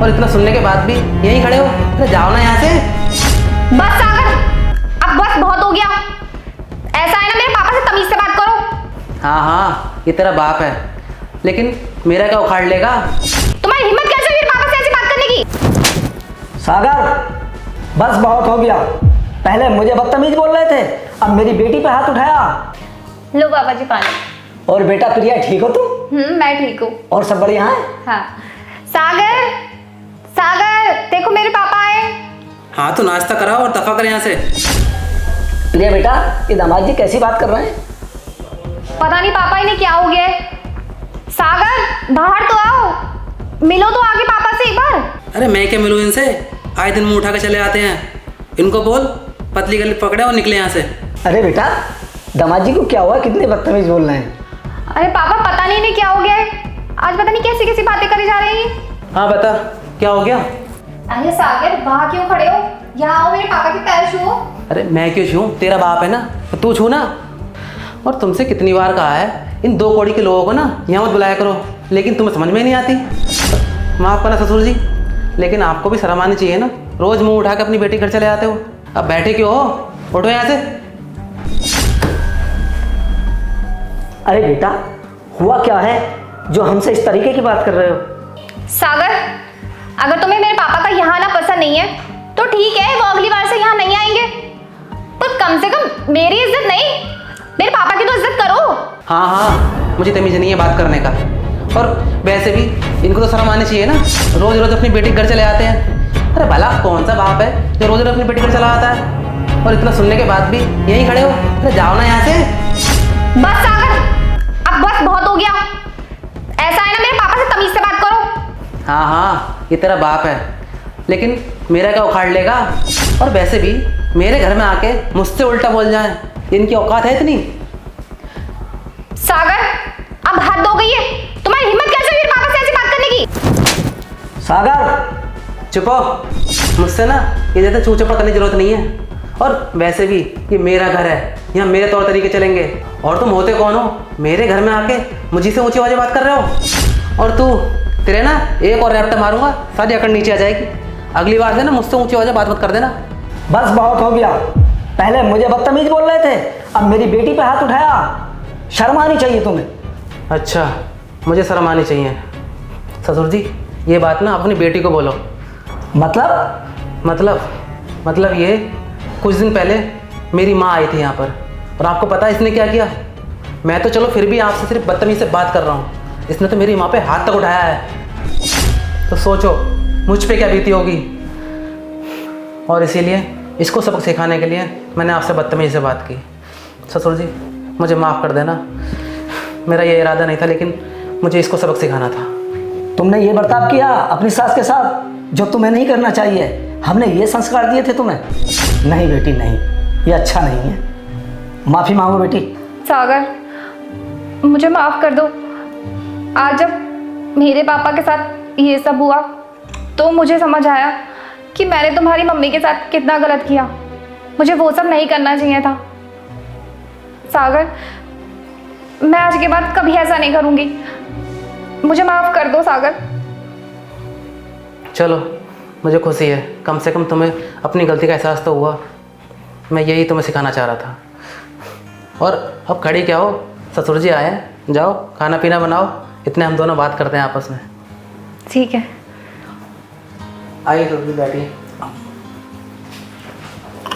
और इतना सुनने के बाद भी यहीं खड़े हो? अरे जाओ ना यहाँ से। बस सागर, अब बस बहुत हो गया। ऐसा है ना, मेरे पापा से तमीज से बात करो। हाँ हाँ, ये तेरा बाप है, लेकिन मेरा क्या उखाड़ लेगा? तुम्हारी हिम्मत कैसे हुई मेरे पापा से ऐसी बात करने की? सागर, बस बहुत हो गया। पहले मुझे बदतमीज बोल रहे थे, अब मेरी बेटी पे हाथ उठाया। लो बाबा जी पानी। और बेटा प्रिया, ठीक हो तुम? मैं ठीक हूँ। और सब बढ़िया है? हाँ। सागर, सागर देखो मेरे पापा आए। हाँ तो नाश्ता कराओ और दफा कर यहाँ से। प्रिया बेटा, ये दामाद जी कैसी बात कर रहे हैं? पता नहीं पापा इन्हें क्या हो गया है। सागर बाहर तो आओ, मिलो तो आगे पापा से एक बार। अरे मैं क्या मिलूँ इनसे? आए दिन मुंह उठा के चले आते हैं। इनको बोल पतली गली पकड़े और निकले यहाँ से। अरे बेटा, दामाद जी को क्या हुआ? कितने बदतमीज बोल रहे हैं? अरे पापा पता नहीं इन्हें क्या हो गया है, आज पता नहीं कैसी कैसी बातें करी जा रही है। हाँ बता, क्या हो गया? अरे सागर, वहां क्यों खड़े हो? यहाँ आओ, मेरे पापा के पैर छुओ। अरे मैं क्यों छूऊं? तेरा बाप है ना, तो तू छू ना। और तुमसे कितनी बार कहा है इन दो कौड़ी के लोगों को ना यहाँ मत बुलाया करो, लेकिन तुम्हें समझ में ही नहीं आती। माफ़ करना ससुर जी, लेकिन आपको भी शर्म आनी चाहिए ना। रोज़ मुंह उठा के अपनी बेटी घर चले आते हो। अब बैठे क्यों हो? उठो यहाँ से। अरे बेटा, हुआ क्या है जो हमसे इस तरीके की बात कर रहे हो? सागर, अगर तुम्हें मेरे पापा का यहाँ आना पसंद नहीं है तो ठीक है, वो अगली बार से यहाँ नहीं आएंगे। पर कम से कम मेरी इज्जत नहीं, मेरे पापा की तो इज्जत करो। हाँ हाँ, मुझे तमीज़ नहीं है बात करने का। और वैसे भी इनको तो शर्म आनी चाहिए ना, रोज़ रोज़ अपनी बेटी घर चले आते हैं। अरे भला कौन सा बाप है जो रोज़ रोज़ अपनी बेटी घर चला आता है? और इतना सुनने के बाद भी यहीं खड़े हो? अरे जाओ ना यहाँ से। बस सागर, अब बस बहुत हो गया। ऐसा है ना, मेरे पापा से तमीज से बात करो। हाँ हाँ, ये तेरा बाप है, लेकिन मेरा क्या उखाड़ लेगा? और वैसे भी मेरे घर में आके मुझसे उल्टा बोल जाए, इनकी औकात है इतनी? सागर, अब हद हो गई है। तुम्हारी हिम्मत कैसे हुई मेरे पापा से ऐसी बात करने की? सागर, चुप हो। मुझसे ना ये ज़्यादा चू चपड़ करने की जरूरत नहीं है। और वैसे भी ये मेरा घर है, यहाँ मेरे तौर तरीके चलेंगे। और तुम होते कौन हो मेरे घर में आके मुझे से ऊंची आवाज़ बात कर रहे हो? और तू, तेरे ना एक और रैप्टर मारूंगा, सारी अकड़ नीचे आ जाएगी। अगली बार से ना मुझसे ऊंची आवाज़ बात मत कर देना। बस बहुत हो गया। पहले मुझे बदतमीज बोल रहे थे, अब मेरी बेटी पे हाथ उठाया। शर्म आनी चाहिए तुम्हें। अच्छा, मुझे शर्म आनी चाहिए। ससुर जी, ये बात ना अपनी बेटी को बोलो। मतलब ये, कुछ दिन पहले मेरी माँ आई थी यहाँ पर, और आपको पता है इसने क्या किया? मैं तो चलो फिर भी आपसे सिर्फ बदतमीज से बात कर रहा हूँ, इसने तो मेरी माँ पे हाथ तक उठाया है। तो सोचो मुझ पे क्या बीती होगी। और इसीलिए इसको सबक सिखाने के लिए मैंने आपसे बदतमीजी से बात की। ससुर जी, मुझे माफ़ कर देना, मेरा ये इरादा नहीं था, लेकिन मुझे इसको सबक सिखाना था। तुमने ये बर्ताव किया अपनी सास के साथ जो तुम्हें नहीं करना चाहिए। हमने ये संस्कार दिए थे तुम्हें? नहीं बेटी, नहीं, ये अच्छा नहीं है। माफ़ी मांगो बेटी। सागर, मुझे माफ कर दो। आज जब मेरे पापा के साथ ये सब हुआ तो मुझे समझ आया कि मैंने तुम्हारी मम्मी के साथ कितना गलत किया। मुझे वो सब नहीं करना चाहिए था। सागर, मैं आज के बाद कभी ऐसा नहीं करूँगी। मुझे माफ़ कर दो सागर। चलो, मुझे खुशी है, कम से कम तुम्हें अपनी गलती का एहसास तो हुआ। मैं यही तुम्हें सिखाना चाह रहा था। और अब खड़ी क्या हो? ससुर जी आए हैं, जाओ खाना पीना बनाओ, इतने हम दोनों बात करते हैं आपस में। ठीक है। आइए ससुर जी, बैठिए।